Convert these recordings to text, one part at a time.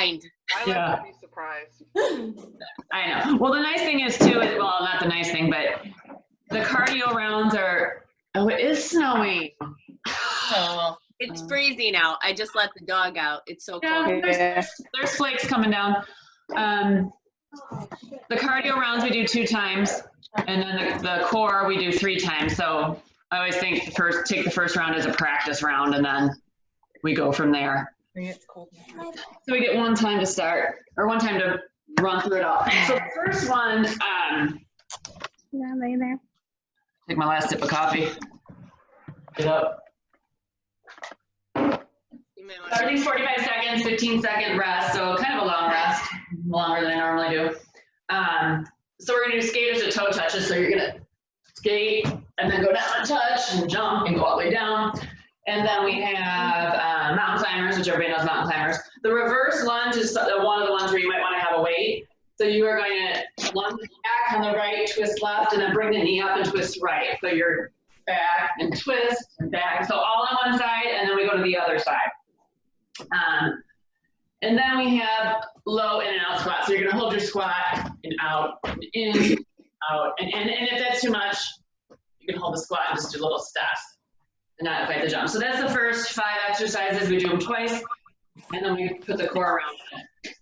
mind. I like to be surprised. I know. Well, the nice thing is too, well, not the nice thing, but the cardio rounds are, oh, it is snowing. Oh, it's freezing out. I just let the dog out. It's so cold. There's flakes coming down. The cardio rounds we do 2 times, and then the core we do 3 times. So I always think take the first round as a practice round, and then we go from there. So we get 1 time to start, or 1 time to run through it all. So the first one, lay there. take my last sip of coffee. Get up. Everything's 45 seconds, 15-second rest, so kind of a long rest, longer than I normally do. So we're gonna do skaters to toe touches. So you're gonna skate and then go down and touch and jump and go all the way down. And then we have mountain climbers, which everybody knows mountain climbers. The reverse lunge is one of the ones where you might want to have a weight. So you are going to lunge back on the right, twist left, and then bring the knee up and twist right. So you're back and twist and back. So all on one side, and then we go to the other side. And then we have low in and out squat. So you're going to hold your squat and out, and in, out. And if that's too much, you can hold the squat and just do little steps and not fight the jump. So that's the first 5 exercises. We do them twice, and then we put the core around it.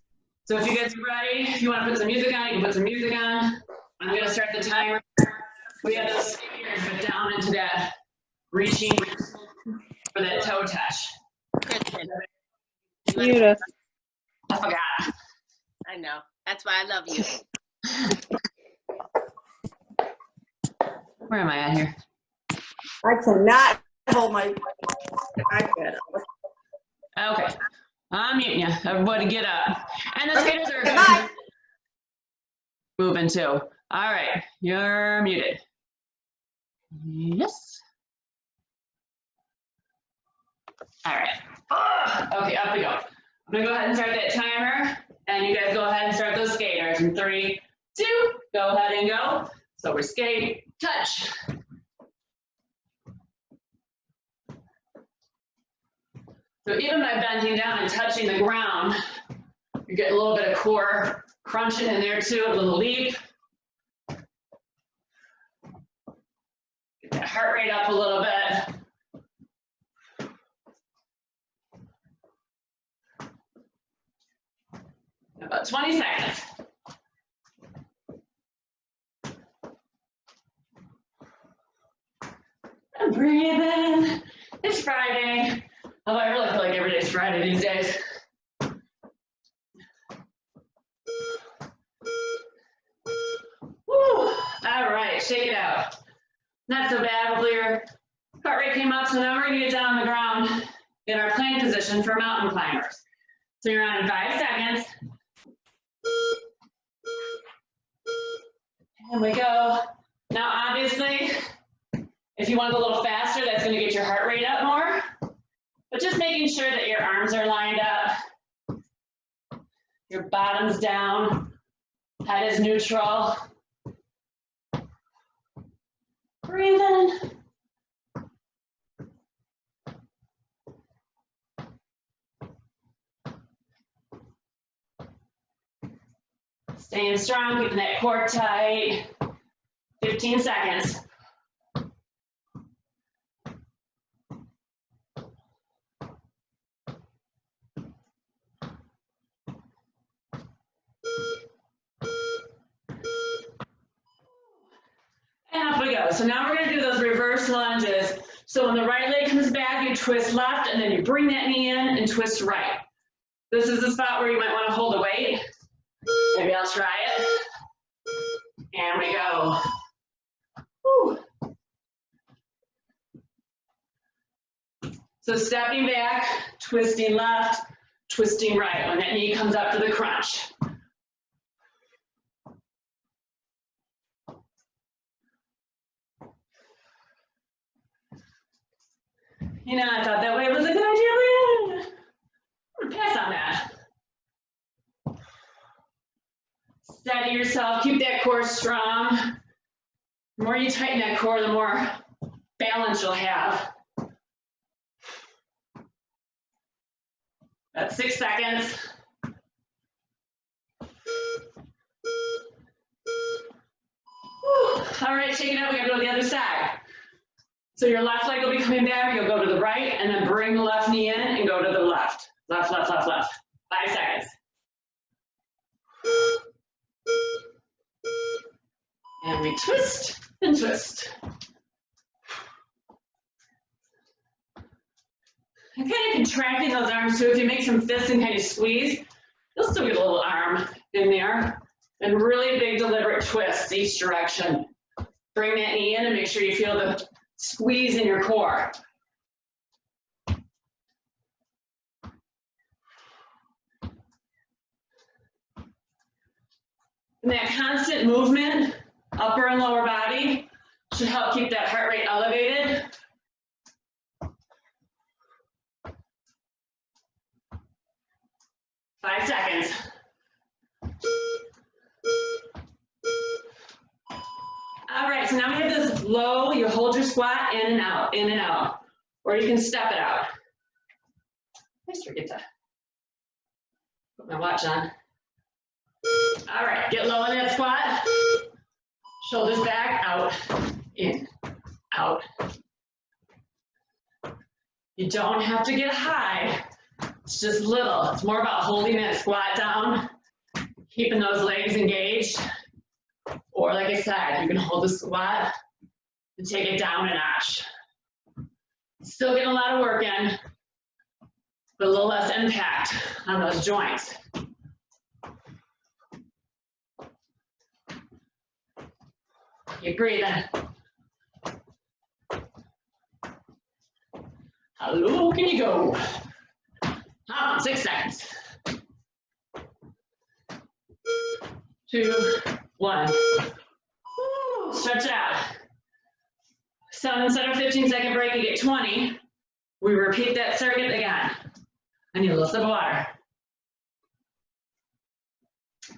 So if you guys are ready, if you want to put some music on, you can put some music on. I'm going to start the timer. We have those skaters, but down into that reaching for that toe touch. Beautiful. I forgot. I know. That's why I love you. Where am I at here? I cannot hold my iPad. Okay. I'm muting you. Everybody get up. And the skaters are Bye. moving too. All right. You're muted. Yes. All right. Okay, up we go. I'm going to go ahead and start that timer. And you guys go ahead and start those skaters. In 3, 2, go ahead and go. So we're skate, touch. So even by bending down and touching the ground, you get a little bit of core crunching in there too, a little leap. Get that heart rate up a little bit. About 20 seconds. And breathe in. It's Friday. Although I really feel like every day's Friday these days. Woo. All right, shake it out. Not so bad. Hopefully your heart rate came up. So now we're going to get down on the ground in our plank position for mountain climbers. So you're on in 5 seconds. And we go. Now, obviously, if you want to go a little faster, that's going to get your heart rate up more. But just making sure that your arms are lined up, your bottom's down, head is neutral. Breathe in. Staying strong, keeping that core tight. 15 seconds. And up we go. So now we're going to do those reverse lunges. So when the right leg comes back, you twist left, and then you bring that knee in and twist right. This is the spot where you might want to hold a weight. Maybe I'll try it. And we go. Whew. So stepping back, twisting left, twisting right when that knee comes up to the crunch. You know, I thought that way was a good idea, but I'm gonna pass on that. Steady yourself, keep that core strong. The more you tighten that core, the more balance you'll have. About 6 seconds. All right, shake it up. We gotta go to the other side. So your left leg will be coming back. You'll go to the right and then bring the left knee in and go to the left. Left, left, left, left. 5 seconds. And we twist and twist. And kind of contracting those arms too. If you make some fists and kind of squeeze, you'll still get a little arm in there. And really big deliberate twists each direction. Bring that knee in and make sure you feel the squeeze in your core. And that constant movement, upper and lower body, should help keep that heart rate elevated. Five seconds. All right, so now we have this low, you hold your squat in and out, or you can step it out. I just forget to put my watch on. All right, get low in that squat. Shoulders back, out, in, out. You don't have to get high. It's just little. It's more about holding that squat down, keeping those legs engaged. Or like I said, you can hold the squat and take it down a notch. Still getting a lot of work in, but a little less impact on those joints. Keep breathing. How low can you go? 6 seconds. 2, 1. Woo, stretch it out. So instead of 15-second break, you get 20. We repeat that circuit again. I need a little sip of water.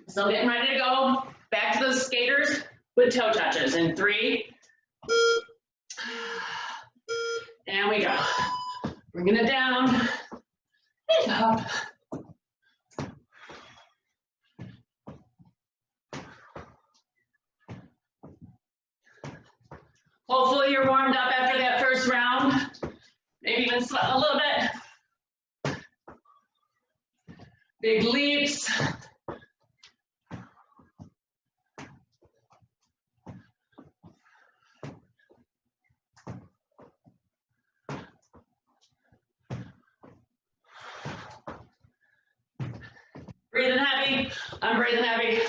Still getting ready to go. Back to those skaters with toe touches in 3. And we go. Bringing it down and up. Hopefully you're warmed up after that first round. Maybe even sweating a little bit. Big leaps. Breathing heavy. I'm breathing heavy.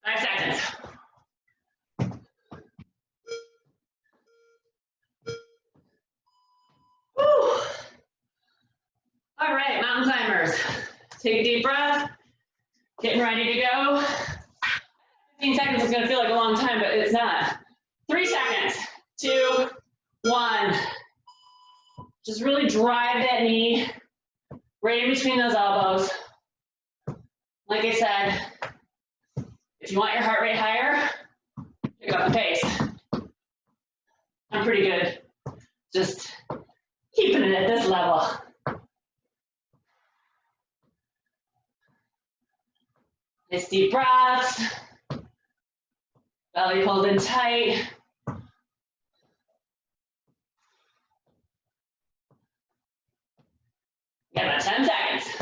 5 seconds. Woo. All right, mountain climbers. Take a deep breath. Getting ready to go. 15 seconds is going to feel like a long time, but it's not. 3 seconds. 2, 1. Just really drive that knee right in between those elbows. Like I said, if you want your heart rate higher, pick up the pace. I'm pretty good just keeping it at this level. Nice deep breaths. Belly pulled in tight. Got about 10 seconds.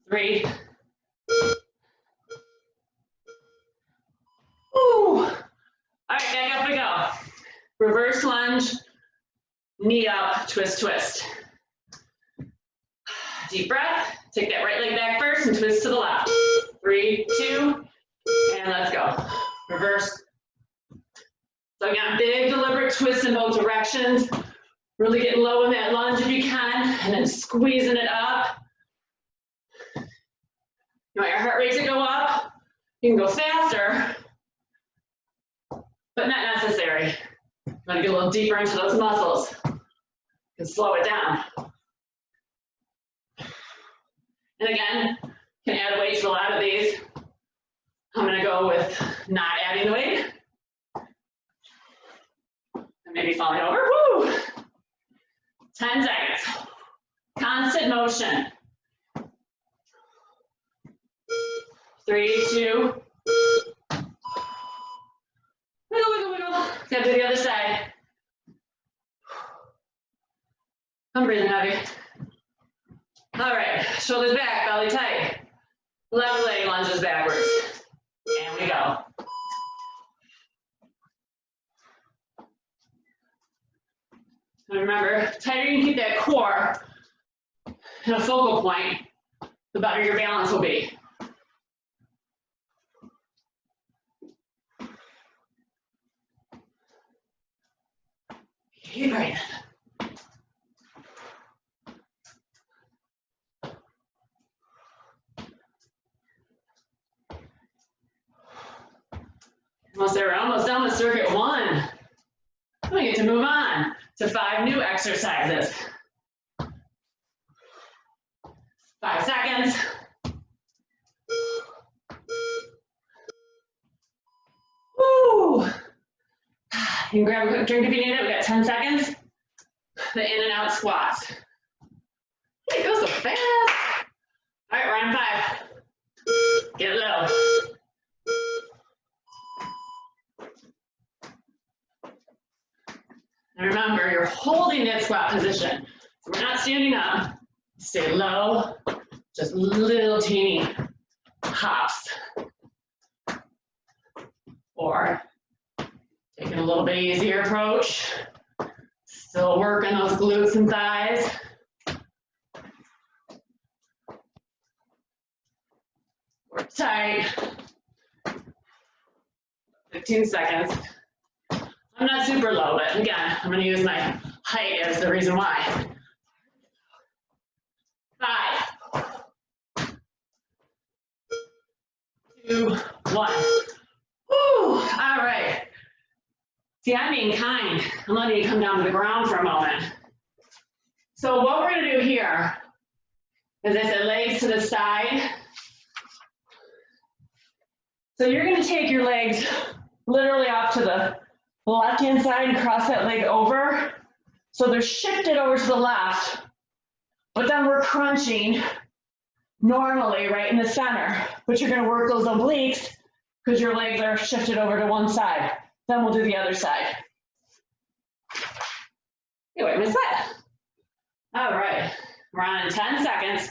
3. Woo. All right, back up we go. Reverse lunge, knee up, twist, twist. Deep breath. Take that right leg back first and twist to the left. 3, 2, and let's go. Reverse. So again, big deliberate twists in both directions. Really getting low in that lunge if you can, and then squeezing it up. You want your heart rate to go up? You can go faster, but not necessary. You want to get a little deeper into those muscles. You can slow it down. And again, can add weight to a lot of these. I'm going to go with not adding the weight. And maybe falling over. Woo! 10 seconds. Constant motion. 3, 2. Wiggle, wiggle, wiggle. Now do the other side. I'm breathing heavy. All right, shoulders back, belly tight. Left leg lunges backwards. And we go. And remember, the tighter you can keep that core in a focal point, the better your balance will be. Keep breathing. Almost there, we're almost done with circuit 1. We get to move on to 5 new exercises. 5 seconds. Woo! You can grab a quick drink if you need it. We got 10 seconds. The in and out squats. It goes so fast. All right, we're on 5. Get low. And remember, you're holding that squat position. So we're not standing up. Stay low, just little teeny hops. Or taking a little bit easier approach. Still working those glutes and thighs. Work tight. 15 seconds. I'm not super low, but again, I'm gonna use my height as the reason why. 5, 2, 1. Woo, all right. See, I'm being kind. I'm letting you come down to the ground for a moment. So what we're gonna do here is I said legs to the side. So you're gonna take your legs literally off to the left-hand side and cross that leg over. So they're shifted over to the left, but then we're crunching normally right in the center. But you're gonna work those obliques because your legs are shifted over to one side. Then we'll do the other side. You wait, miss that. All right, we're on in 10 seconds.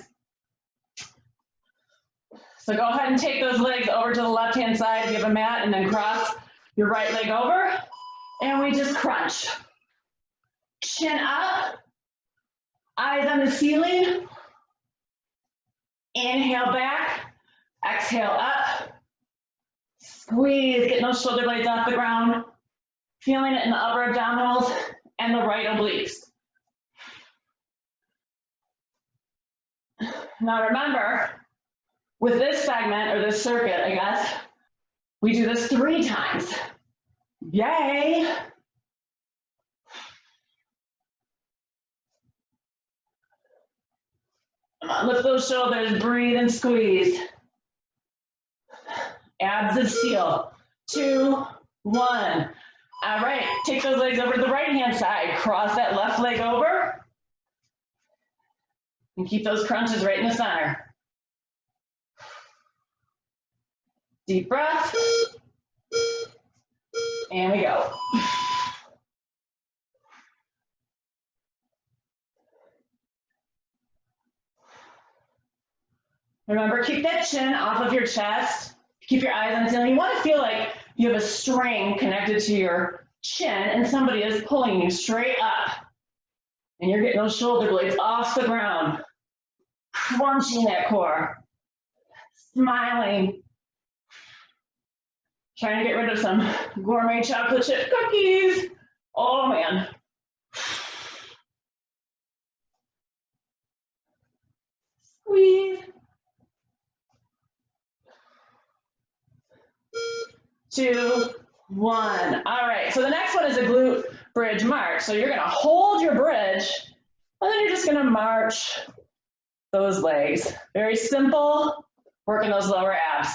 So go ahead and take those legs over to the left-hand side, give a mat, and then cross your right leg over. And we just crunch. Chin up, eyes on the ceiling. Inhale back, exhale up. Squeeze, getting those shoulder blades off the ground. Feeling it in the upper abdominals and the right obliques. Now remember, with this segment, or this circuit, I guess, we do this 3 times. Yay! Come on, lift those shoulders, breathe and squeeze. Abs of steel. 2, 1. All right, take those legs over to the right-hand side. Cross that left leg over. And keep those crunches right in the center. Deep breath. And we go. Remember, keep that chin off of your chest. Keep your eyes on the ceiling. You want to feel like you have a string connected to your chin and somebody is pulling you straight up. And you're getting those shoulder blades off the ground. Crunching that core. Smiling. Trying to get rid of some gourmet chocolate chip cookies. Oh man. Squeeze. 2, 1. All right, so the next one is a glute bridge march. So you're gonna hold your bridge, and then you're just gonna march those legs. Very simple, working those lower abs.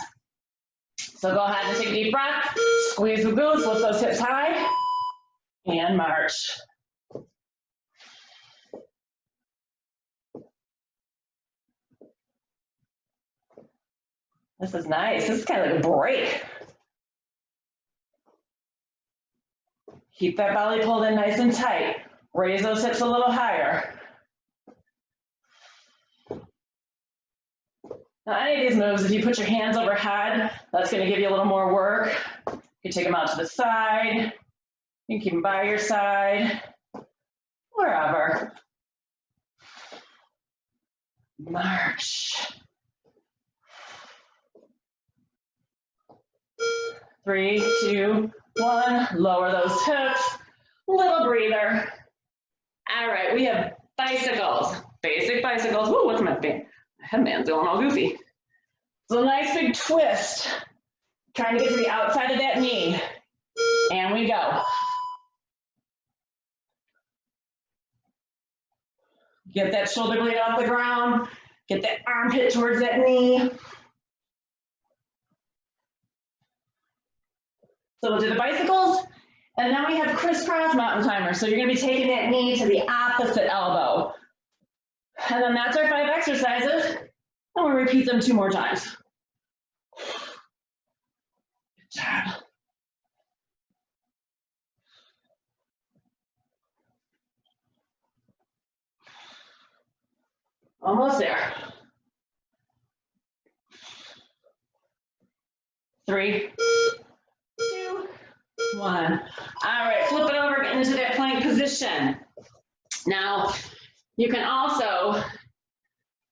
So go ahead and take a deep breath, squeeze the glutes, lift those hips high, and march. This is nice. This is kind of like a break. Keep that belly pulled in nice and tight. Raise those hips a little higher. Now, any of these moves, if you put your hands overhead, that's going to give you a little more work. You can take them out to the side. You can keep them by your side, wherever. March. 3, 2, 1. Lower those hips. Little breather. All right, we have bicycles. Basic bicycles. Ooh, what's my headband's going all goofy. So nice big twist. Trying to get to the outside of that knee. And we go. Get that shoulder blade off the ground. Get that armpit towards that knee. So we'll do the bicycles, and then we have crisscross mountain climbers. So you're gonna be taking that knee to the opposite elbow. And then that's our 5 exercises, and we'll repeat them 2 more times. Good job. Almost there. 3, 2, 1. All right, flip it over, get into that plank position. Now, you can also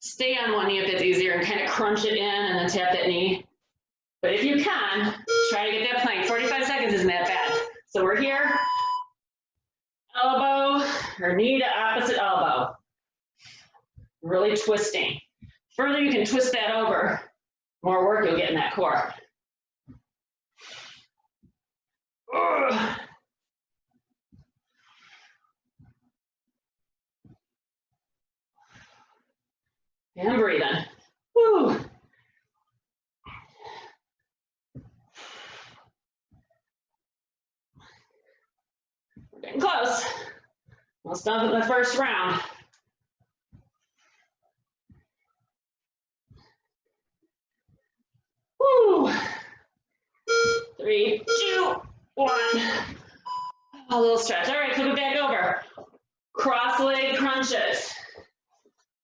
stay on one knee if it's easier and kind of crunch it in and then tap that knee. But if you can, try to get that plank. 45 seconds isn't that bad. So we're here, elbow, or knee to opposite elbow. Really twisting. Further you can twist that over, more work you'll get in that core. Ugh. And breathing. Woo. We're getting close. Almost done with the first round. Woo. 3, 2, 1. A little stretch. All right, flip it back over. Cross leg crunches.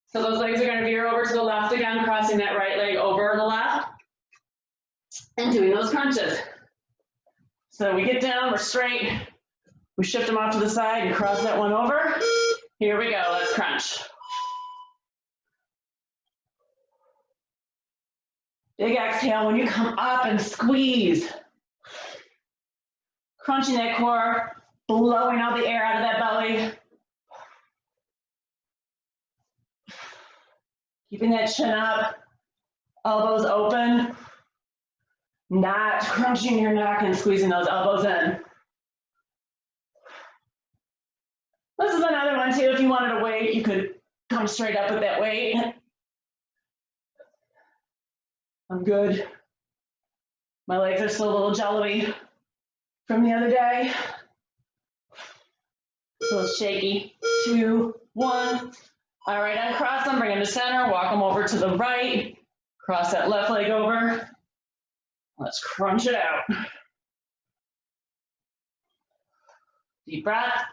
So those legs are going to veer over to the left again, crossing that right leg over the left and doing those crunches. So we get down, we're straight. We shift them off to the side and cross that one over. Here we go, let's crunch. Big exhale when you come up and squeeze. Crunching that core, blowing all the air out of that belly. Keeping that chin up, elbows open, not crunching your neck and squeezing those elbows in. This is another one too. If you wanted a weight, you could come straight up with that weight. I'm good. My legs are still a little jello-y from the other day. A little shaky. 2, 1. All right, uncross them, bring them to center, walk them over to the right, cross that left leg over. Let's crunch it out. Deep breath.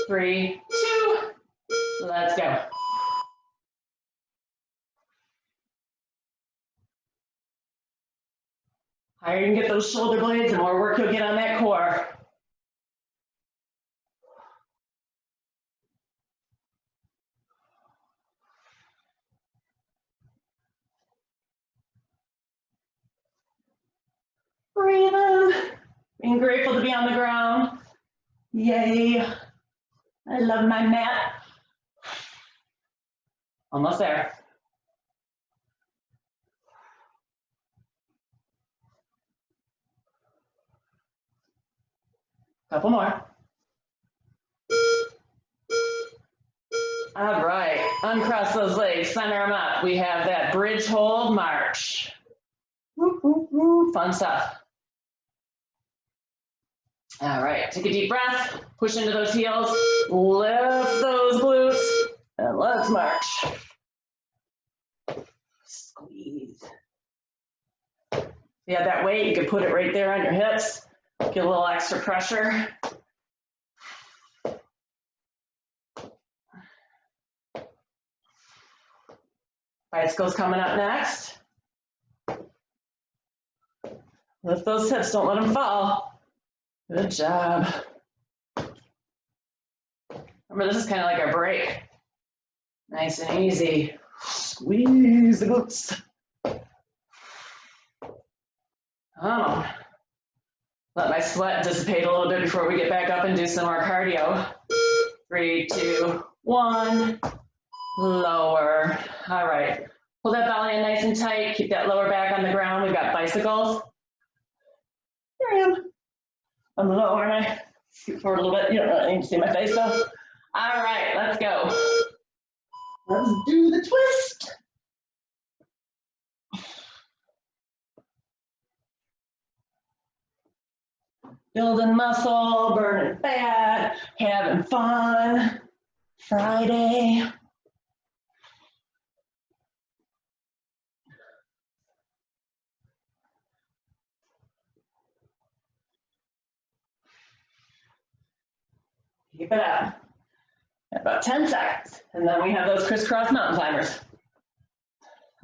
3, 2, let's go. Higher you can get those shoulder blades, the more work you'll get on that core. Breathing, being grateful to be on the ground. Yay, I love my mat. Almost there. Couple more. All right, uncross those legs, center them up. We have that bridge hold march. Woo, woo, woo. Fun stuff. All right, take a deep breath, push into those heels, lift those glutes, and let's march. Squeeze. you have that weight, you can put it right there on your hips, get a little extra pressure. Bicycle's coming up next. Lift those hips, don't let them fall. Good job. Remember, this is kind of like our break. Nice and easy. Squeeze the glutes. Oh. Let my sweat dissipate a little bit before we get back up and do some more cardio. 3, 2, 1. Lower. All right. Pull that belly in nice and tight. Keep that lower back on the ground. We've got bicycles. Here I am. I'm lowering my scoot forward a little bit. You don't really need to see my face though. All right, let's go. Let's do the twist. Building muscle, burning fat, having fun. Friday. Keep it up. About 10 seconds. And then we have those crisscross mountain climbers.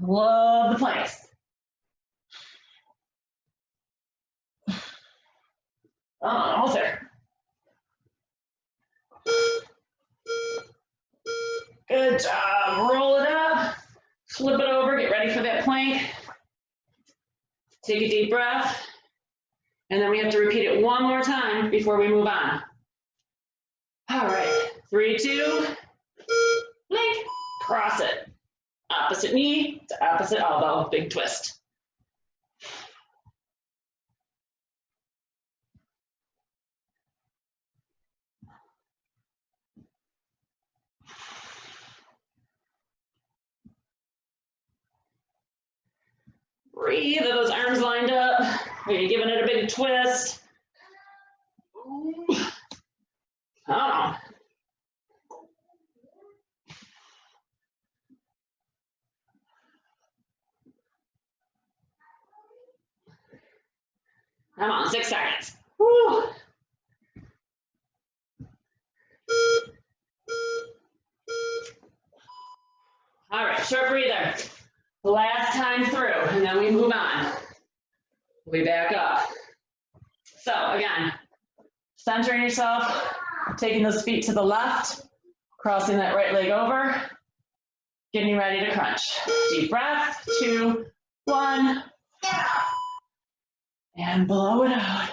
Love the planks. Oh, almost there. Good job. Roll it up. Flip it over. Get ready for that plank. Take a deep breath. And then we have to repeat it one more time before we move on. All right. 3, 2. Plank. Cross it. Opposite knee to opposite elbow. Big twist. Breathe, are those arms lined up? Are you giving it a big twist? Ooh. Oh. Come on, 6 seconds. Woo. All right, short breather. Last time through, and then we move on. We back up. So again, centering yourself, taking those feet to the left, crossing that right leg over, getting ready to crunch. Deep breath, 2, 1, and blow it out.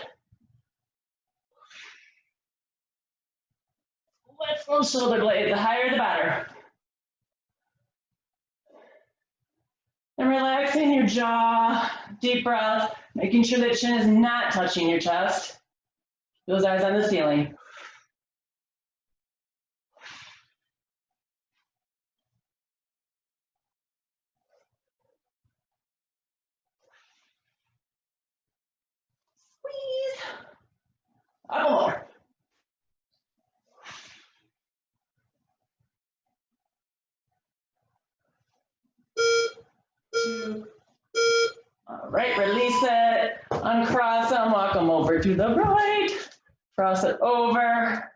Lift those shoulder blades, the higher the better. And relaxing your jaw, deep breath, making sure that chin is not touching your chest. Those eyes on the ceiling. Squeeze. Up more. All right, release it, uncross them, walk them over to the right, cross it over,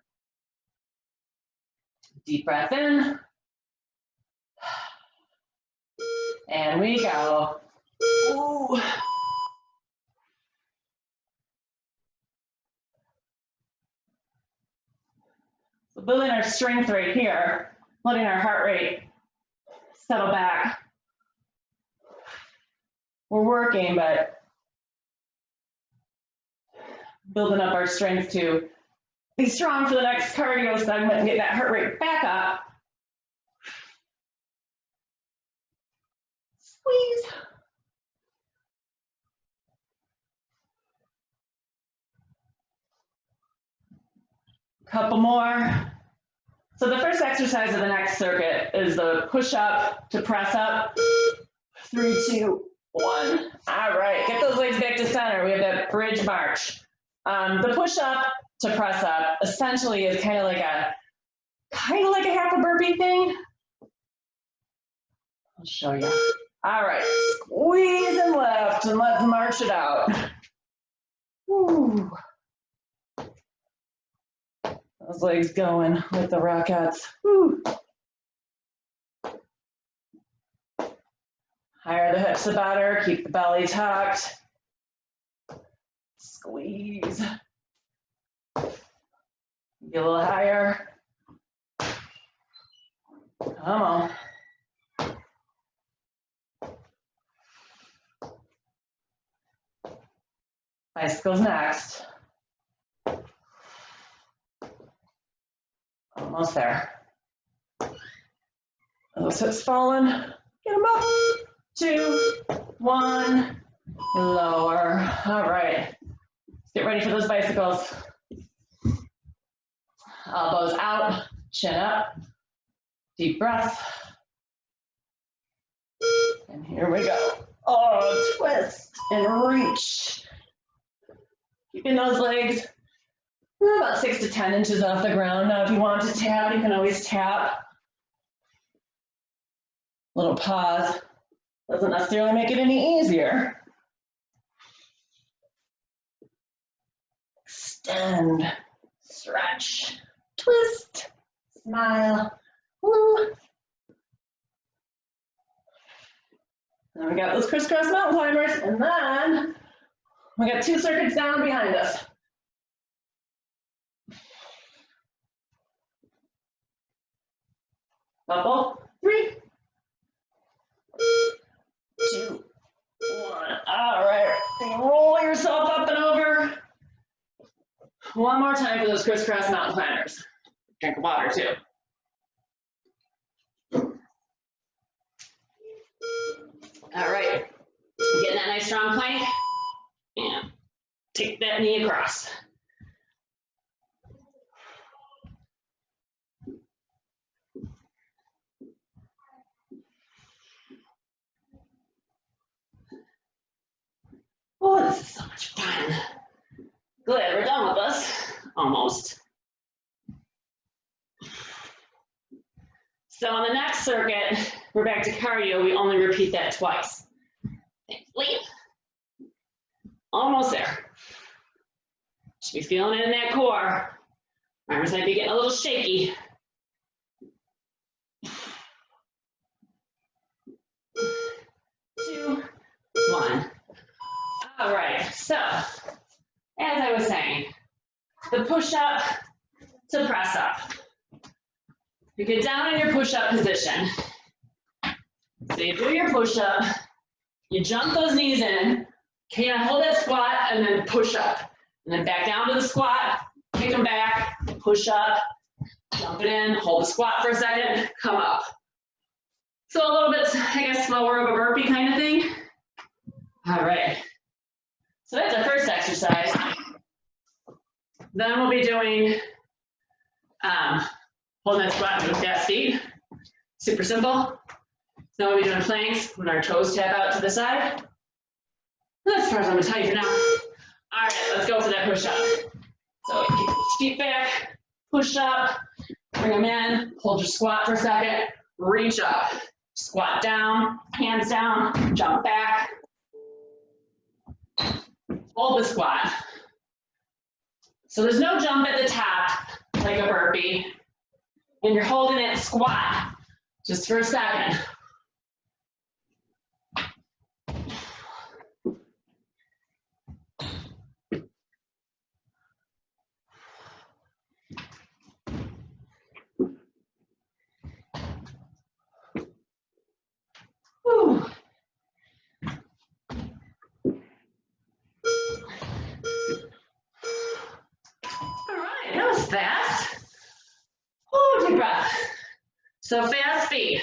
deep breath in, and we go. Ooh. So building our strength right here, letting our heart rate settle back. We're working, but building up our strength to be strong for the next cardio segment and get that heart rate back up. Squeeze. Couple more. So the first exercise of the next circuit is the push up to press up. 3, 2, 1. All right, get those legs back to center. We have that bridge march. The push up to press up essentially is kind of like a half a burpee thing. I'll show you. All right, squeeze and lift and let's march it out. Woo. Those legs going with the Rockettes. Woo. Higher the hips, the better. Keep the belly tucked. Squeeze. Get a little higher. Come on. Bicycles next. Almost there. Those hips falling. Get them up. 2, 1. Lower. All right. Let's get ready for those bicycles. Elbows out, chin up. Deep breath. And here we go. Oh, twist and reach. Keeping those legs about 6 to 10 inches off the ground. Now, if you want to tap, you can always tap. Little pause. Doesn't necessarily make it any easier. Extend, stretch, twist, smile. Woo. Then we got those crisscross mountain climbers, and then we got 2 circuits down behind us. Couple, 3, 2, 1. All right, roll yourself up and over. One more time for those crisscross mountain climbers. Drink of water too. All right, getting that nice strong plank, and take that knee across. Oh, this is so much fun. Glad we're done with this, almost. So on the next circuit, we're back to cardio. We only repeat that twice. Thankfully, almost there. Should be feeling it in that core. Arms might be getting a little shaky. Two, one. All right, so as I was saying, the push-up to press up. You get down in your push-up position. So you do your push-up, you jump those knees in, can hold that squat and then push up. And then back down to the squat, kick them back, push up, jump it in, hold the squat for a second, come up. So a little bit, I guess, slower of a burpee kind of thing. All right. So that's our first exercise. Then we'll be doing holding that squat with fast feet. Super simple. So we'll be doing planks when our toes tap out to the side. That's as far as I'm gonna tell you for now. All right, let's go for that push up. So keep your feet back, push up, bring them in, hold your squat for a second, reach up, squat down, hands down, jump back. Hold the squat. So there's no jump at the top like a burpee, and you're holding it squat just for a second. Whew. All right, that was fast. Oh, deep breath. So fast feet.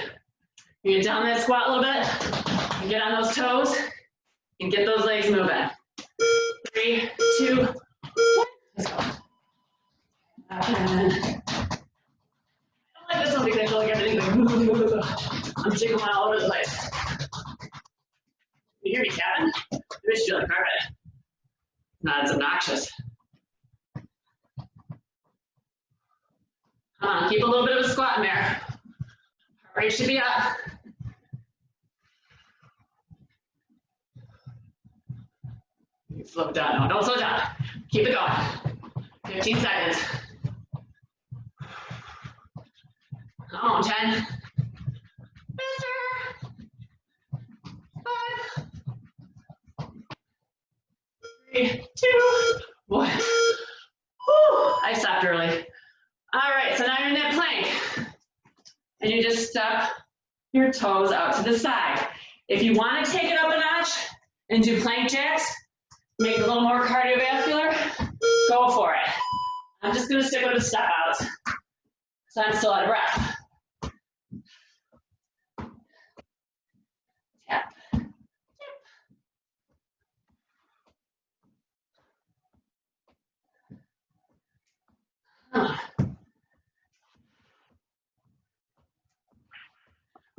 You get down that squat a little bit, and get on those toes, and get those legs moving. 3, 2, 1. Let's go. And I don't like this one because I feel like everything's like, I'm jiggling all over the place. You hear me, Kevin? Maybe I should do like carpet. Nah, it's obnoxious. Come on, keep a little bit of a squat in there. Heart rate should be up. Slow it down. No, don't slow down. Keep it going. 15 seconds. Come on, 10. Faster. 5. 3, 2, 1. Whew, I stopped early. All right, so now you're in that plank. And you just step your toes out to the side. If you want to take it up a notch and do plank jacks, make it a little more cardiovascular, go for it. I'm just gonna stick with the step outs, so I'm still out of breath. Tap.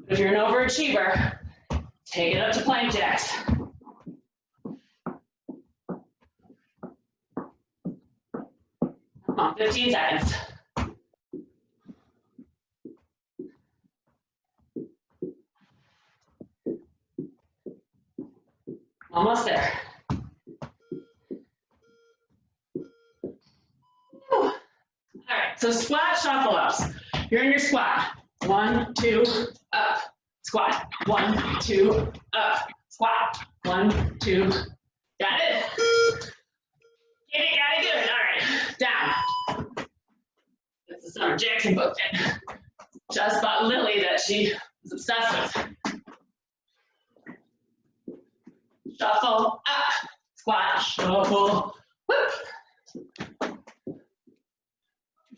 If you're an overachiever, take it up to plank jacks. Come on, 15 seconds. Almost there. Whew. All right, so squat shuffle ups. You're in your squat. 1, 2, up. Squat. 1, 2, up. Squat. 1, 2. Got it? Get it, got it, good. All right, down. This is Summer Jackson book that just bought Lily that she was obsessed with. Shuffle, up, squat, shuffle, whoop.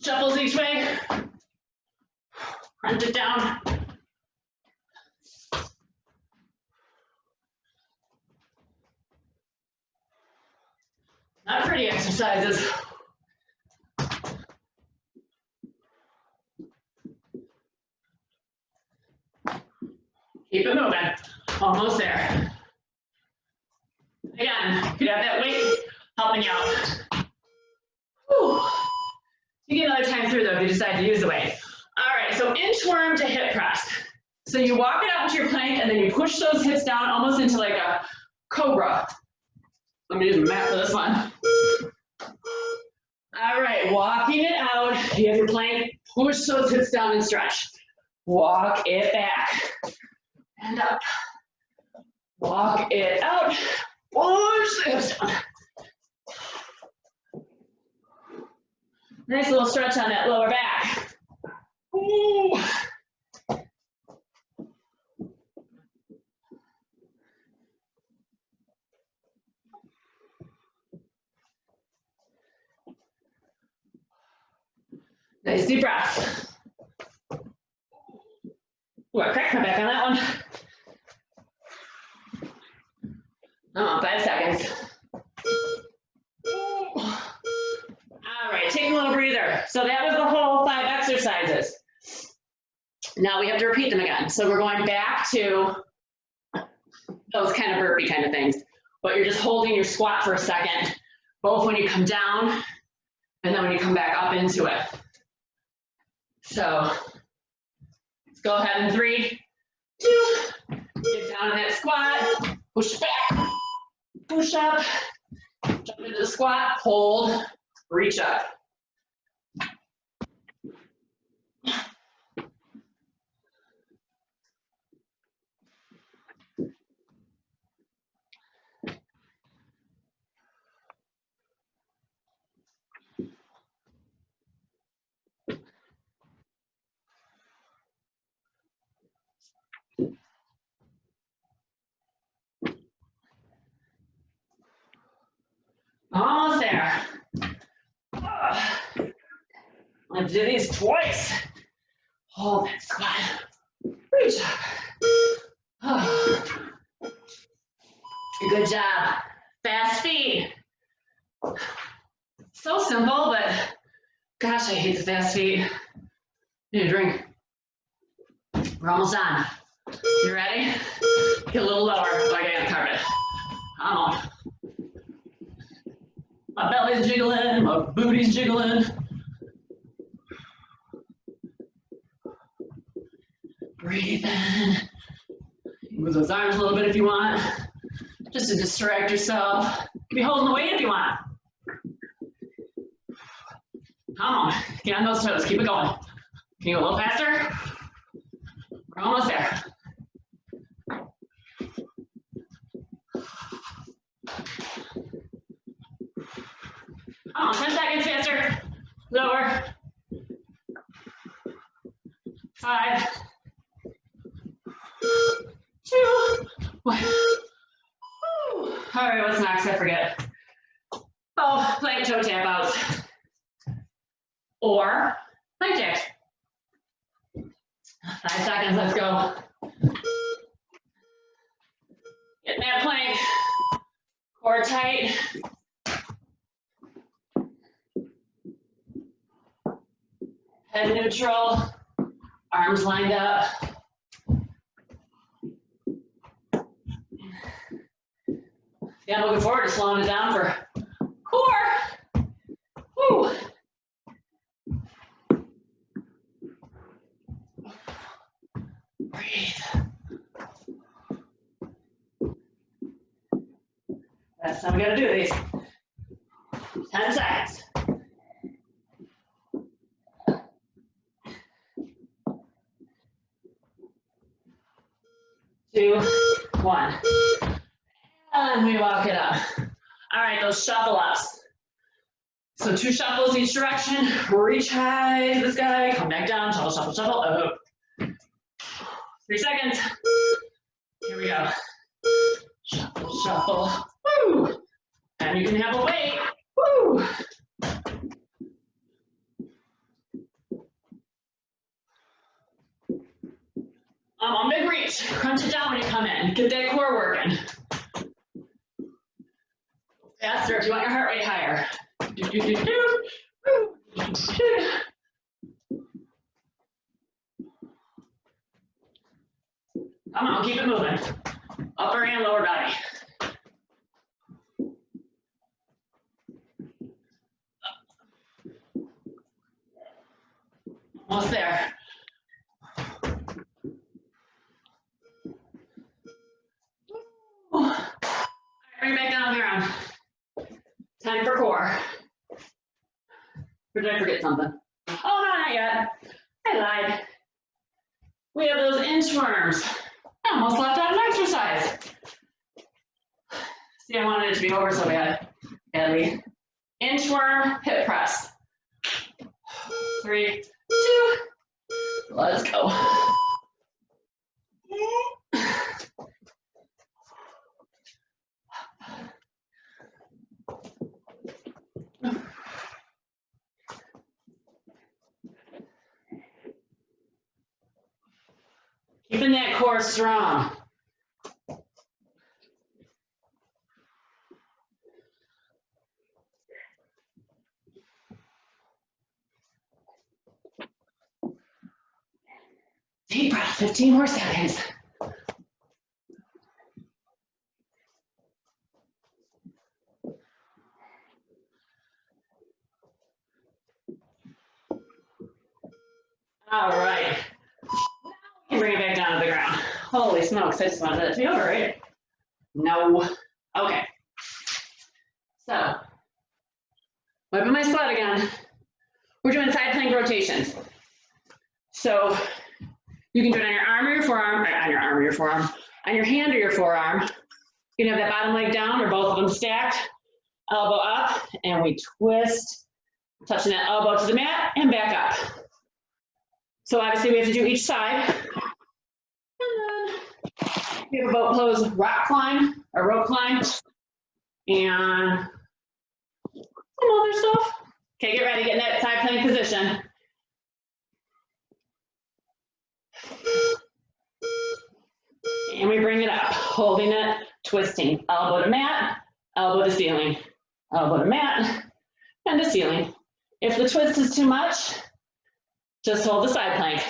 Shuffles each way. Crunch it down. Not pretty exercises. Keep it moving. Almost there. Again, you could have that weight helping you out. Whew. You get another time through though if you decide to use the weight. All right, so inchworm to hip press. So you walk it out into your plank and then you push those hips down almost into like a cobra. Let me use the mat for this one. All right, walking it out. You have your plank, push those hips down and stretch. Walk it back and up. Walk it out. Push the hips down. Nice little stretch on that lower back. Ooh. Nice deep breath. Ooh, I cracked my back on that one. 5 seconds. Ooh. All right, take a little breather. So that was the whole 5 exercises. Now we have to repeat them again. So we're going back to those kind of burpee kind of things, but you're just holding your squat for a second, both when you come down and then when you come back up into it. So let's go ahead in 3, 2, get down in that squat, push back, push up, jump into the squat, hold, reach up. Almost there. I'm gonna do these twice. Hold that squat. Reach up. Good job. Fast feet. So simple, but gosh, I hate the fast feet. Need a drink. We're almost done. You ready? Get a little lower so I can cover it. Come on. My belly's jiggling, my booty's jiggling. Breathe in. Move those arms a little bit if you want, just to distract yourself. Be holding the weight if you want. Come on, get on those toes, keep it going. Can you go a little faster? We're almost there. Come on, 10 seconds faster. Lower. 5, 2, 1. Woo. All right, what's next? I forget. Oh, plank toe tap outs. Or plank jacks. 5 seconds, let's go. Get that plank. Core tight. Head neutral. Arms lined up. Yeah, I'm looking forward to slowing it down for core. Woo. Breathe. That's how we gotta do these. 10 seconds. 2, 1. And we walk it up. All right, those shuffle ups. So 2 shuffles each direction. Reach high to the sky, come back down, shuffle, shuffle, shuffle, up. 3 seconds. Here we go. Shuffle, shuffle. Woo! And you can have a weight. Woo! On big reach, crunch it down when you come in. Get that core working. Faster if you want your heart rate higher. Do, do, do, do. Come on, keep it moving. Upper and lower body. Almost there. All right, bring it back down to the ground. Time for core. Or did I forget something? Oh, no, not yet. I lied. We have those inchworms. I almost left out an exercise. See, I wanted it to be over so bad. Ellie. Inchworm hip press. 3, 2, let's go. Keeping that core strong. Deep breath, 15 more seconds. All right. And bring it back down to the ground. Holy smokes, I just wanted that to be over, right? No. Okay. So, wiping my sweat again. We're doing side plank rotations. So, you can do it on your arm or your forearm, or on your arm or your forearm, on your hand or your forearm. You can have that bottom leg down or both of them stacked, elbow up, and we twist, touching that elbow to the mat and back up. So obviously we have to do each side. And then we have a boat pose rock climb or rope climb and some other stuff. Okay, get ready, get in that side plank position. And we bring it up, holding it, twisting, elbow to mat, elbow to ceiling, elbow to mat, and to ceiling. If the twist is too much, just hold the side plank.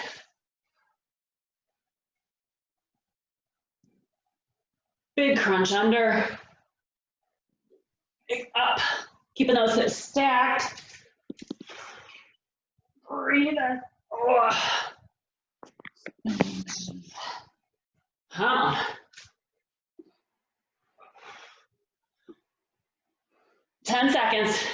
Big crunch under, big up, keeping those hips stacked. Breathe in. Oh. Come on. 10 seconds.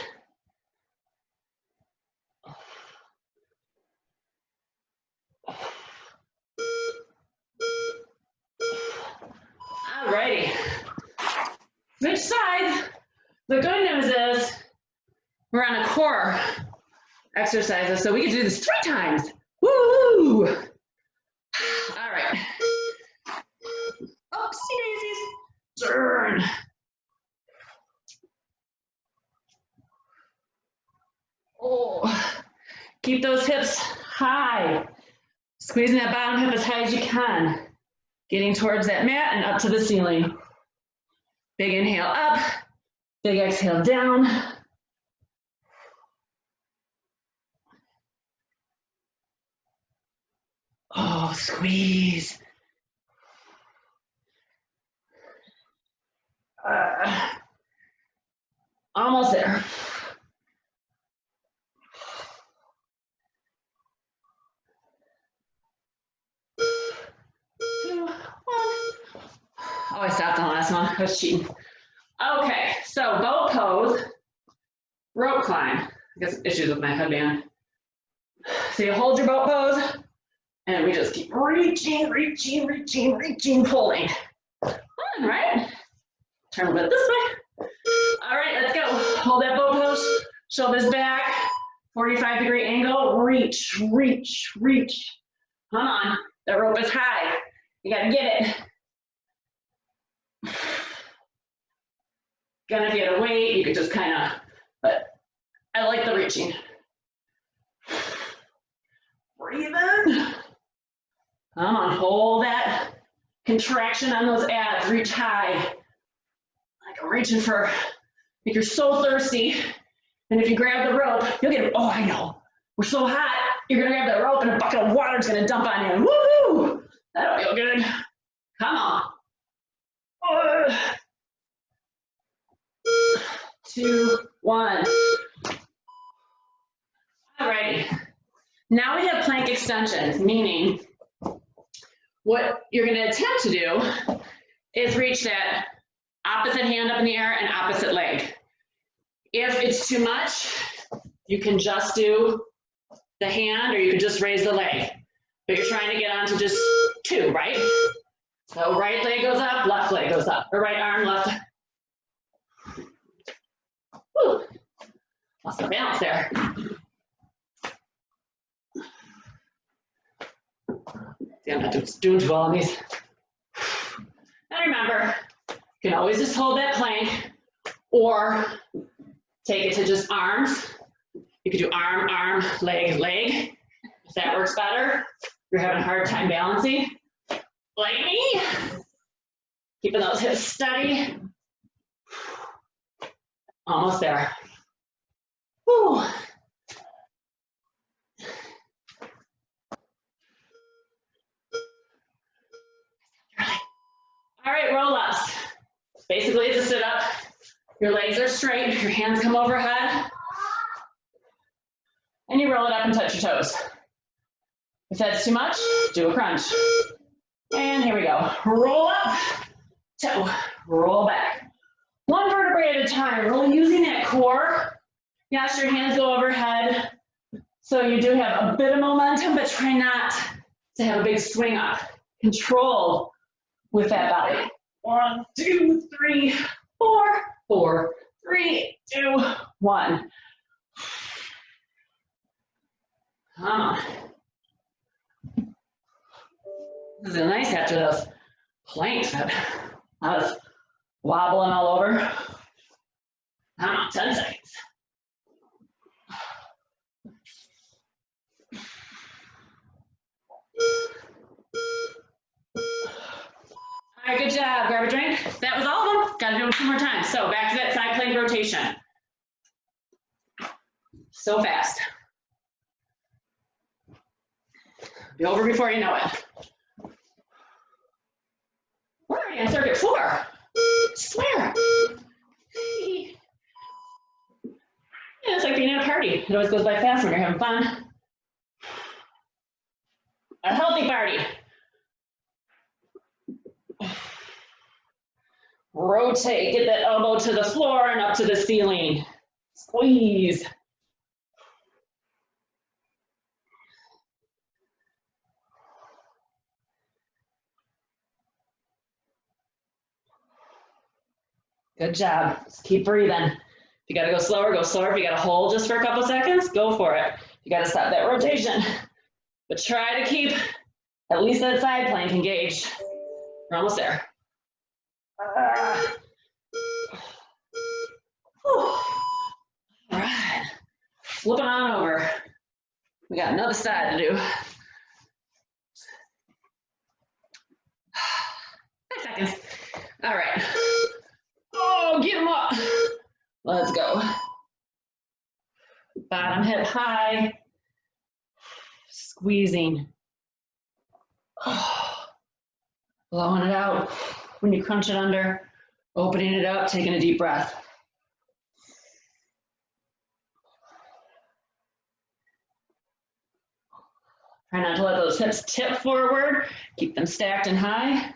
Alrighty. Switch sides. The good news is we're on a core exercises, so we can do this 3 times. Woo! All right. Oopsie daisies. Turn. Oh, keep those hips high. Squeezing that bottom hip as high as you can. Getting towards that mat and up to the ceiling. Big inhale up, big exhale down. Oh, squeeze. Almost there. Two, one. Oh, I stopped on the last one. I was cheating. Okay, so boat pose, rope climb. I guess issues with my headband. So you hold your boat pose, and we just keep reaching, reaching, reaching, reaching, pulling. Fun, right? Turn a bit this way. All right, let's go. Hold that boat pose, shoulders back, 45-degree angle, reach, reach, reach. Come on, that rope is high. You gotta get it. Again, if you had to wait, you could just kind of, but I like the reaching. Breathe in. Come on, hold that contraction on those abs, reach high. Like I'm reaching for, like you're so thirsty. And if you grab the rope, you'll get, oh, I know. We're so hot, you're gonna grab that rope and a bucket of water is gonna dump on you. Woohoo! That'll feel good. Come on. 2, 1. Alrighty. Now we have plank extensions, meaning what you're going to attempt to do is reach that opposite hand up in the air and opposite leg. If it's too much, you can just do the hand or you can just raise the leg. But you're trying to get onto just 2, right? So right leg goes up, left leg goes up, or right arm, left. Woo. Lost the balance there. See, I'm not doing too well on these. And remember, you can always just hold that plank or take it to just arms. You could do arm, arm, leg, leg. If that works better, you're having a hard time balancing, like me. Keeping those hips steady. Almost there. Whew. All right, roll-ups. Basically, it's a sit-up. Your legs are straight, your hands come overhead, and you roll it up and touch your toes. If that's too much, do a crunch. And here we go. Roll up, toe, roll back. 1 vertebrae at a time, really using that core. Yes, your hands go overhead, so you do have a bit of momentum, but try not to have a big swing up. Control with that body. 1, 2, 3, 4, 4, 3, 2, 1. Come on. This is nice after those planks that I was wobbling all over. Come on, 10 seconds. All right, good job. Grab a drink. That was all of them. Got to do them 2 more times. So back to that side plank rotation. So fast. Be over before you know it. We're already on circuit 4. I swear. Yeah, it's like being at a party. It always goes by fast when you're having fun. A healthy party. Rotate, get that elbow to the floor and up to the ceiling. Squeeze. Good job. Just keep breathing. If you gotta go slower, go slower. If you gotta hold just for a couple seconds, go for it. You gotta stop that rotation. But try to keep at least that side plank engaged. We're almost there. All right. Flipping on over. We got another side to do. 5 seconds. All right. Oh, get them up. Let's go. Bottom hip high. Squeezing. Blowing it out. When you crunch it under, opening it up, taking a deep breath. Try not to let those hips tip forward. Keep them stacked and high.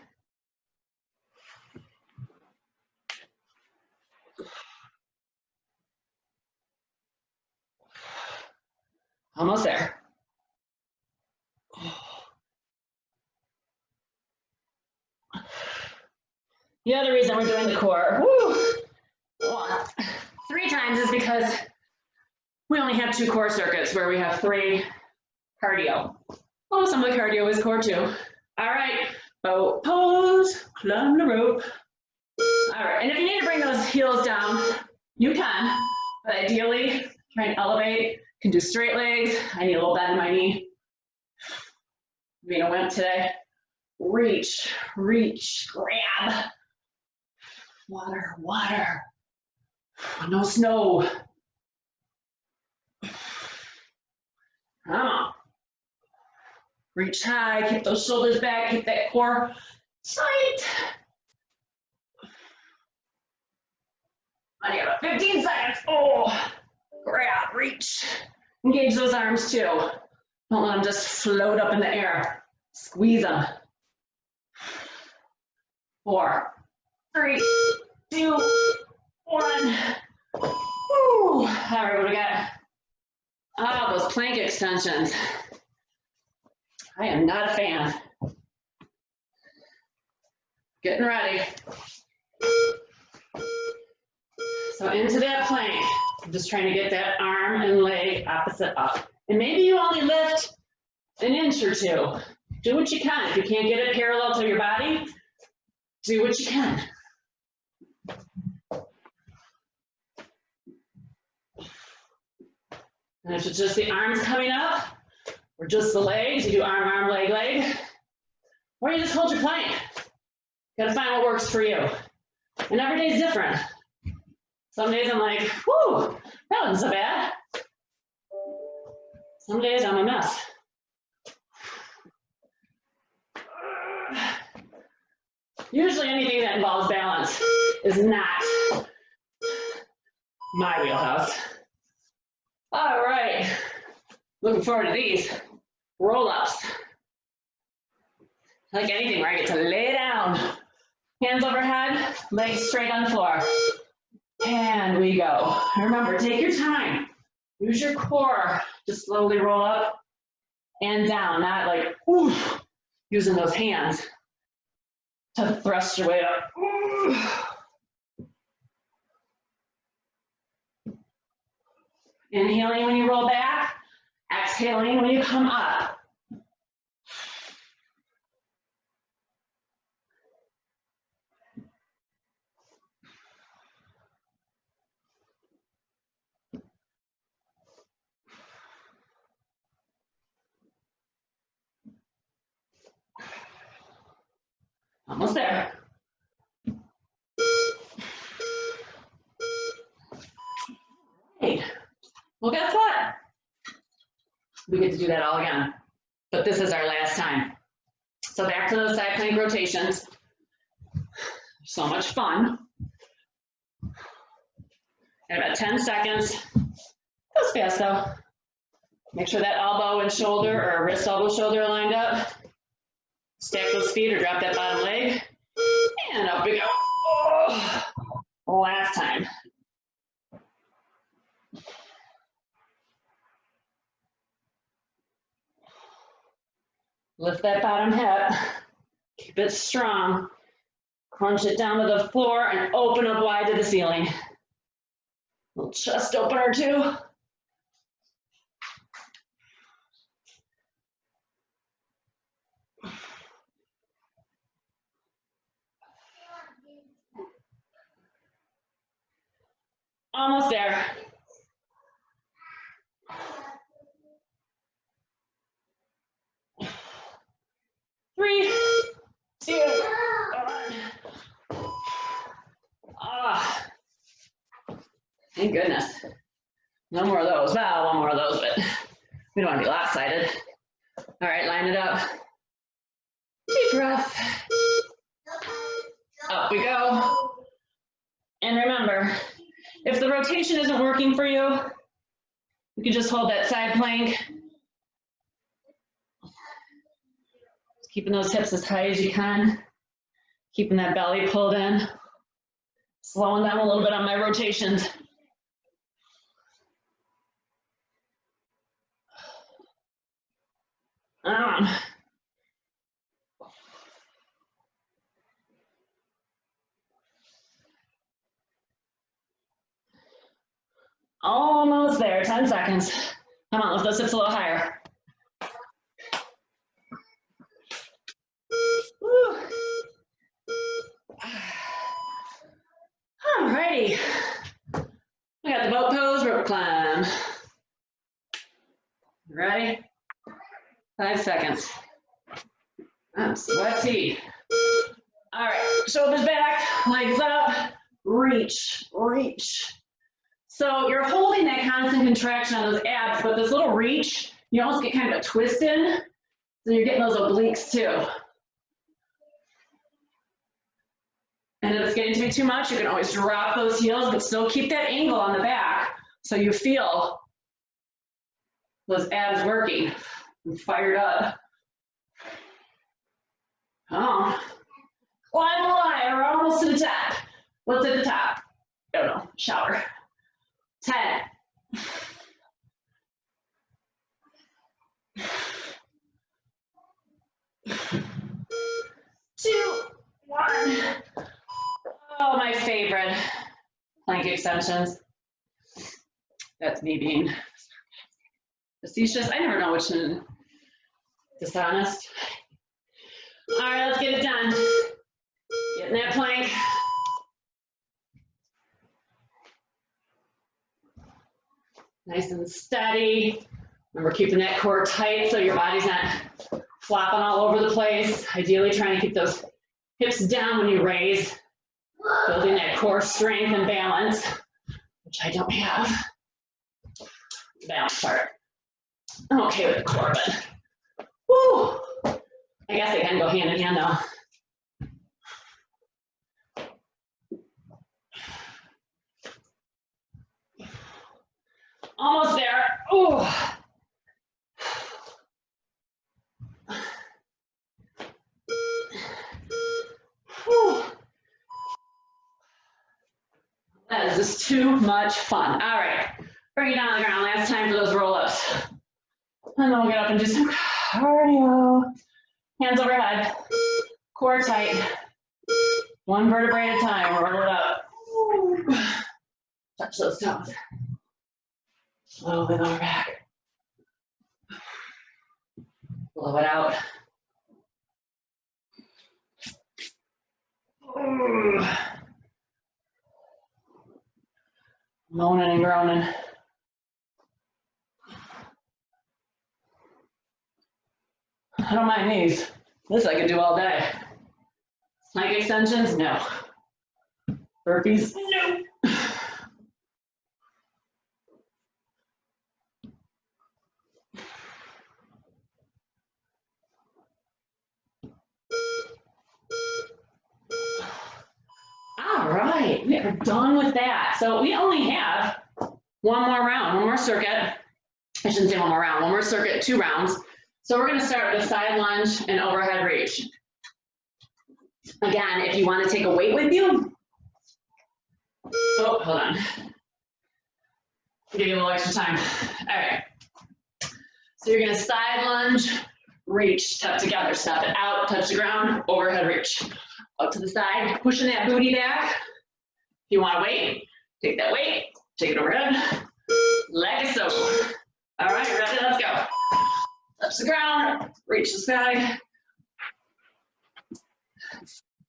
Almost there. The other reason we're doing the core 3 times is because we only have 2 core circuits where we have 3 cardio. Oh, some of the cardio is core too. All right, boat pose, climb the rope. All right, and if you need to bring those heels down, you can, but ideally try and elevate. You can do straight legs. I need a little bend in my knee. Being a wimp today. Reach, reach, grab. Water, water. No snow. Come on. Reach high, keep those shoulders back, keep that core tight. I got 15 seconds. Oh, grab, reach. Engage those arms too. Don't let them just float up in the air. Squeeze them. 4, 3, 2, 1. Woo. All right, what do we got? Ah, those plank extensions. I am not a fan. Getting ready. So into that plank. I'm just trying to get that arm and leg opposite up. And maybe you only lift an inch or 2. Do what you can. If you can't get it parallel to your body, do what you can. And if it's just the arms coming up, or just the legs, you do arm, arm, leg, leg. Or you just hold your plank. You gotta find what works for you. And every day is different. Some days I'm like, whew, that wasn't so bad. Some days I'm a mess. Usually anything that involves balance is not my wheelhouse. All right, looking forward to these roll-ups. Like anything where I get to lay down. Hands overhead, legs straight on the floor. And we go. Remember, take your time. Use your core to slowly roll up and down, not like, oof, using those hands to thrust your way up. Inhaling when you roll back, exhaling when you come up. Almost there. Hey, well, guess what? We get to do that all again, but this is our last time. So back to those side plank rotations. So much fun. In about 10 seconds. Goes fast though. Make sure that elbow and shoulder or wrist, elbow, shoulder are lined up. Stack those feet or drop that bottom leg. And up we go. Last time. Lift that bottom hip. Keep it strong. Crunch it down to the floor and open up wide to the ceiling. Little chest opener too. Almost there. Three, two, one. Ah, thank goodness. No more of those. Well, one more of those, but we don't want to be lopsided. All right, line it up. Deep breath. Up we go. And remember, if the rotation isn't working for you, you can just hold that side plank. Keeping those hips as high as you can. Keeping that belly pulled in. Slowing down a little bit on my rotations. Almost there, 10 seconds. Come on, lift those hips a little higher. Woo. Alrighty. We got the boat pose, rope climb. Ready? 5 seconds. I'm sweaty. All right, shoulders back, legs up, reach, reach. So you're holding that constant contraction on those abs, but this little reach, you almost get kind of a twist in, so you're getting those obliques too. And if it's getting to be too much, you can always drop those heels, but still keep that angle on the back so you feel those abs working and fired up. Oh, climb the line, we're almost to the top. What's at the top? I don't know, shower. 10. 2, 1. Oh, my favorite, plank extensions. That's me being facetious. I never know which one, dishonest. All right, let's get it done. Get in that plank. Nice and steady. Remember keeping that core tight so your body's not flopping all over the place. Ideally trying to keep those hips down when you raise. Building that core strength and balance, which I don't have. The balance part. I'm okay with the core, but woo! I guess they can go hand in hand though. Almost there. Ooh. Whew. That is just too much fun. All right, bring it down on the ground. Last time for those roll-ups. And then we'll get up and do some cardio. Hands overhead, core tight. One vertebrae at a time, roll it up. Ooh. Touch those toes. Slowly lower back. Blow it out. Ooh. Moaning and groaning. I don't mind these. This I can do all day. Plank extensions? No. Burpees? No. All right, we are done with that. So we only have one more round, one more circuit. I shouldn't say one more round, one more circuit, 2 rounds. So we're gonna start with a side lunge and overhead reach. Again, if you wanna take a weight with you, Oh, hold on. Give you a little extra time. All right. So you're gonna side lunge, reach, step together, step it out, touch the ground, overhead reach. Up to the side, pushing that booty back. If you wanna wait, take that weight, take it overhead, like so. All right, ready, let's go. Touch the ground, reach the sky.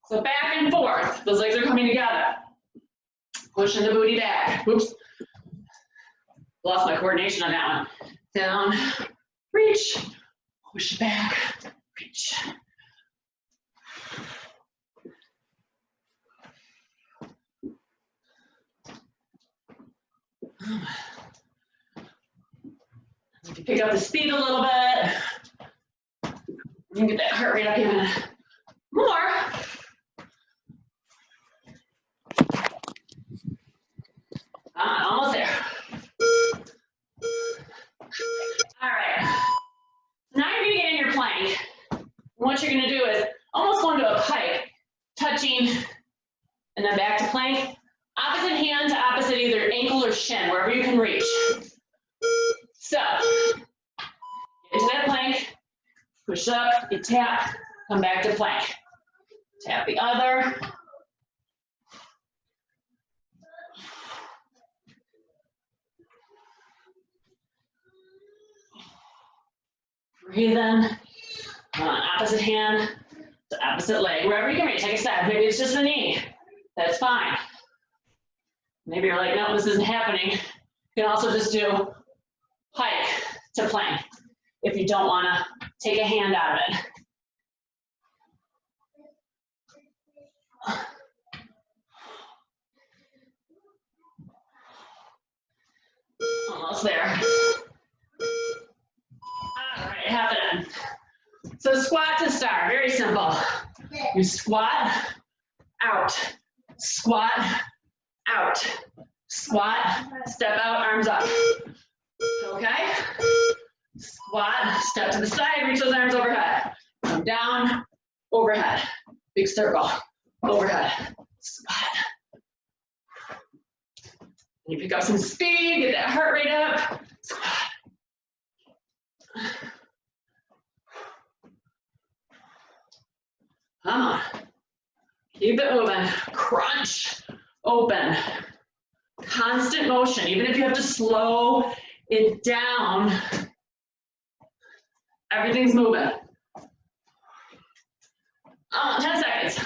So back and forth, those legs are coming together. Pushing the booty back. Whoops. Lost my coordination on that one. Down, reach, push it back, reach. If you pick up the speed a little bit, you can get that heart rate up even more. Almost there. All right. Now you're gonna get in your plank. And what you're gonna do is almost go into a pike, touching, and then back to plank. Opposite hand to opposite either ankle or shin, wherever you can reach. So, get into that plank, push up, you tap, come back to plank. Tap the other. Breathe in, opposite hand to opposite leg, wherever you can reach, take a step. Maybe it's just the knee, that's fine. Maybe you're like, no, this isn't happening. You can also just do pike to plank if you don't wanna take a hand out of it. Almost there. All right, have it in. So squat to start, very simple. You squat, out, squat, out, squat, step out, arms up. Okay? Squat, step to the side, reach those arms overhead. Come down, overhead. Big circle, overhead, squat. You pick up some speed, get that heart rate up, squat. Come on. Keep it moving. Crunch. Open. Constant motion. Even if you have to slow it down, everything's moving. 10 seconds.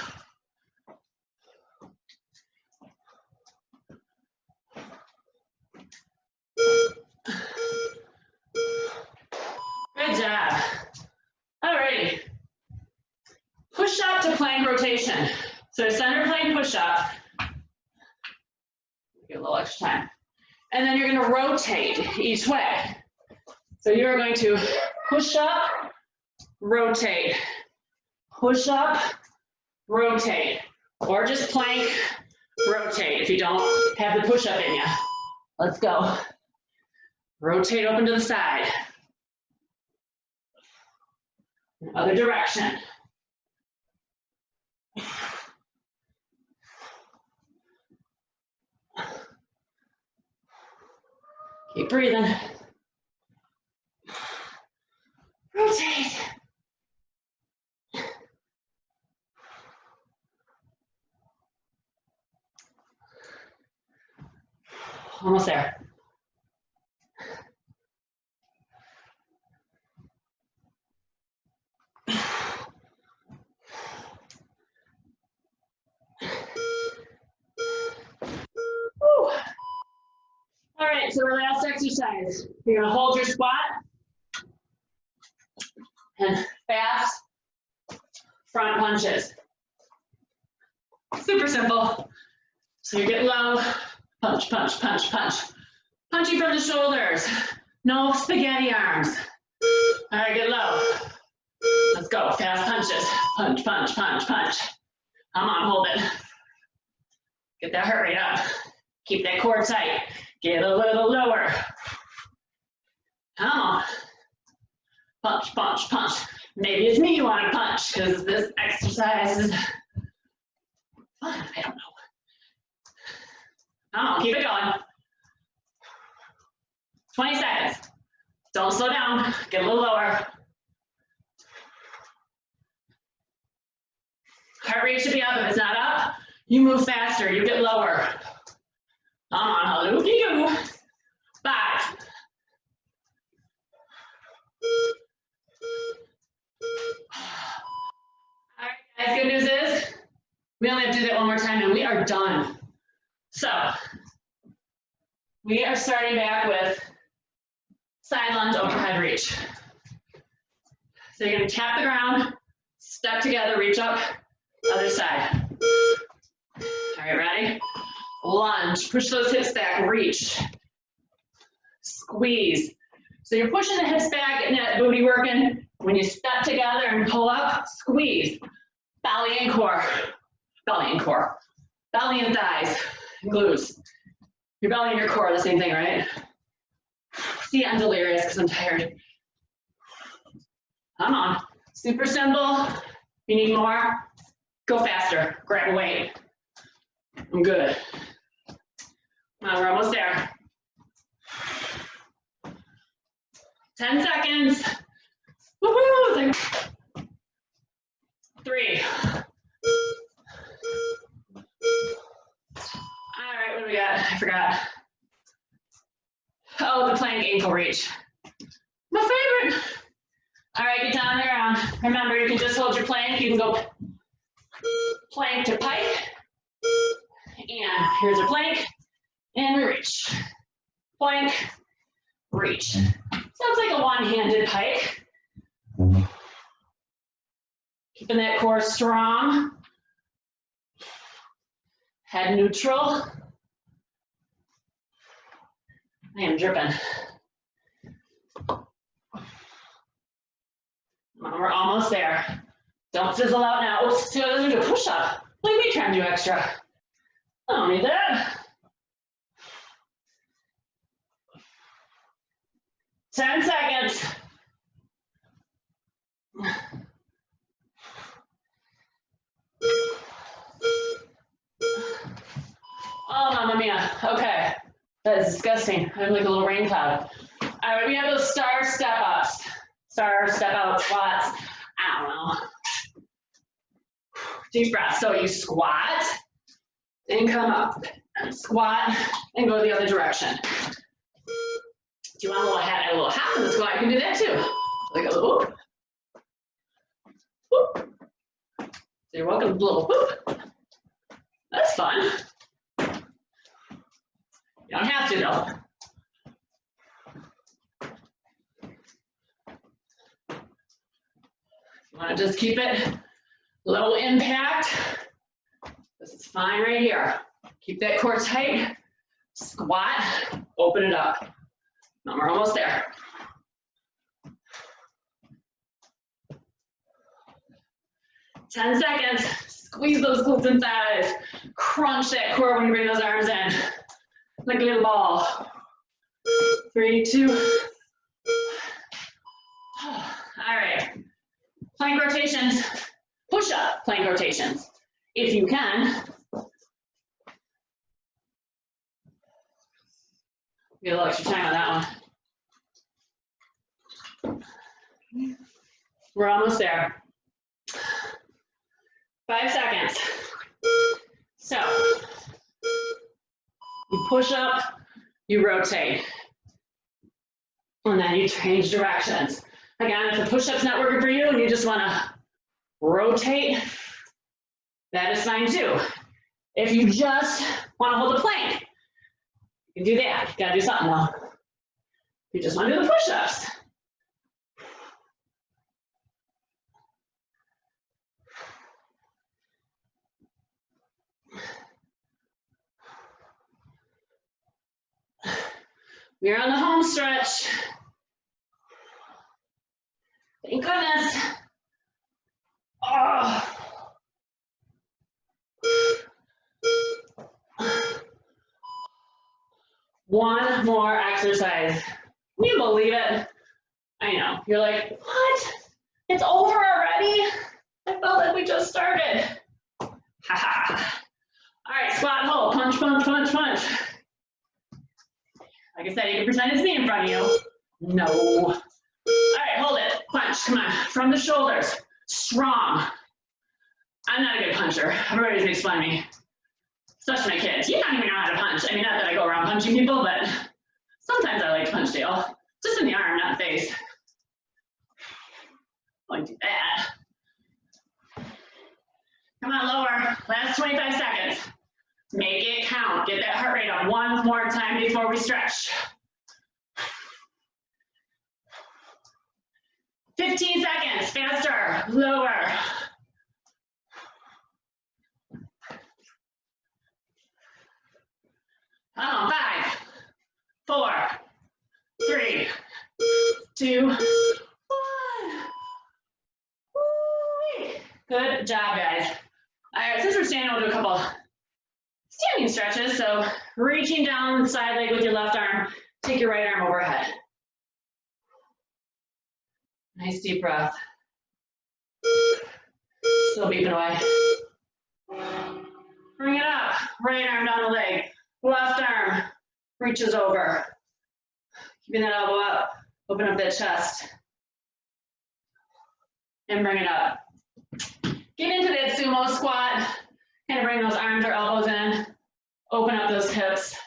Good job. All right. Push up to plank rotation. So center plank push up. Get a little extra time. And then you're going to rotate each way. So you're going to push up, rotate, push up, rotate, or just plank, rotate if you don't have the push up in you. Let's go. Rotate open to the side. Other direction. Keep breathing. Rotate. Almost there. Woo. All right, so our last exercise. You're gonna hold your squat and fast front punches. Super simple. So you get low, punch, punch, punch, punch. Punching from the shoulders. No spaghetti arms. All right, get low. Let's go, fast punches. Punch, punch, punch, punch. Come on, hold it. Get that heart rate up. Keep that core tight. Get a little lower. Come on. Punch, punch, punch. Maybe it's me you want to punch because this exercise is fun. I don't know. Come on, keep it going. 20 seconds. Don't slow down. Get a little lower. Heart rate should be up. If it's not up, you move faster. You get lower. Come on, hallelujah. 5. All right, guys, good news is we only have to do that one more time and we are done. So we are starting back with side lunge overhead reach. So you're gonna tap the ground, step together, reach up, other side. All right, ready? Lunge, push those hips back, reach. Squeeze. So you're pushing the hips back, getting that booty working. When you step together and pull up, squeeze. Belly and core. Belly and core. Belly and thighs. Glutes. Your belly and your core are the same thing, right? See, I'm delirious because I'm tired. Come on. Super simple. If you need more, go faster. Grab a weight. I'm good. Come on, we're almost there. 10 seconds. Woohoo! 3. All right, what do we got? I forgot. Oh, the plank ankle reach. My favorite. All right, get down on the ground. Remember, you can just hold your plank. You can go plank to pike. And here's your plank. And we reach. Plank, reach. Sounds like a one-handed pike. Keeping that core strong. Head neutral. I am dripping. We're almost there. Don't fizzle out now. Oops, see what I'm gonna do? Push up. Look at me trying to do extra. I don't need that. 10 seconds. Oh, mamma mia. Okay. That is disgusting. I have like a little rain cloud. All right, we have those star step ups. Star step out squats. I don't know. Deep breath. So you squat and come up. And squat and go the other direction. Do you want a little half in the squat? You can do that too. Like a little whoop. Whoop. So you're welcome to a little whoop. That's fun. You don't have to though. You want to just keep it low impact. This is fine right here. Keep that core tight. Squat, open it up. Now we're almost there. Ten seconds. Squeeze those glutes and thighs. Crunch that core when you bring those arms in. Like a little ball. 3, 2. All right. Plank rotations. Push up plank rotations. If you can. Get a little extra time on that one. We're almost there. 5 seconds. So, you push up, you rotate. And then you change directions. Again, if the push-up's not working for you and you just wanna rotate, that is fine too. If you just wanna hold the plank, you can do that. You gotta do something though. You just wanna do the push-ups. We're on the home stretch. Thank goodness. Oh. One more exercise. Can you believe it? I know. You're like, what? It's over already? I felt like we just started. Ha ha. All right, squat, hold, punch, punch, punch, punch. Like I said, you can pretend it's me in front of you. No. All right, hold it. Punch, come on. From the shoulders. Strong. I'm not a good puncher. Everybody's makes fun of me. Especially my kids. You don't even know how to punch. I mean, not that I go around punching people, but sometimes I like to punch Dale. Just in the arm, not the face. Like do that. Come on, lower. Last 25 seconds. Make it count. Get that heart rate up one more time before we stretch. 15 seconds. Faster. Lower. Come on, 5, 4, 3, 2, 1. Woo-wee. Good job, guys. All right, since we're standing, we'll do a couple standing stretches. So reaching down the side leg with your left arm, take your right arm overhead. Nice deep breath. Still beeping away. Bring it up. Right arm down the leg. Left arm reaches over. Keeping that elbow up. Open up that chest. And bring it up. Get into that sumo squat. Kind of bring those arms or elbows in. Open up those hips.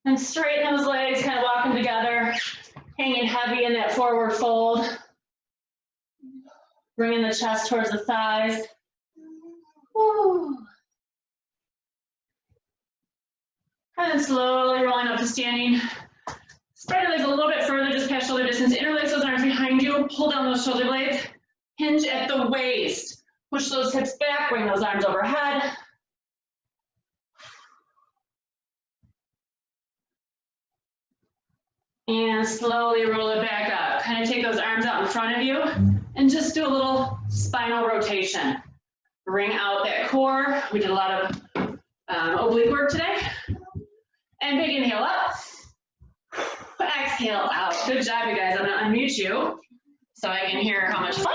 And straighten those legs, kind of walk them together. Hanging heavy in that forward fold. Bringing the chest towards the thighs. Woo. And then slowly rolling up to standing. Spread your legs a little bit further, just past shoulder distance. Interlace those arms behind you. Pull down those shoulder blades. Hinge at the waist. Push those hips back. Bring those arms overhead. And slowly roll it back up. Kind of take those arms out in front of you and just do a little spinal rotation. Bring out that core. We did a lot of oblique work today. And big inhale up. Exhale out. Good job, you guys. I'm going to unmute you so I can hear how much fun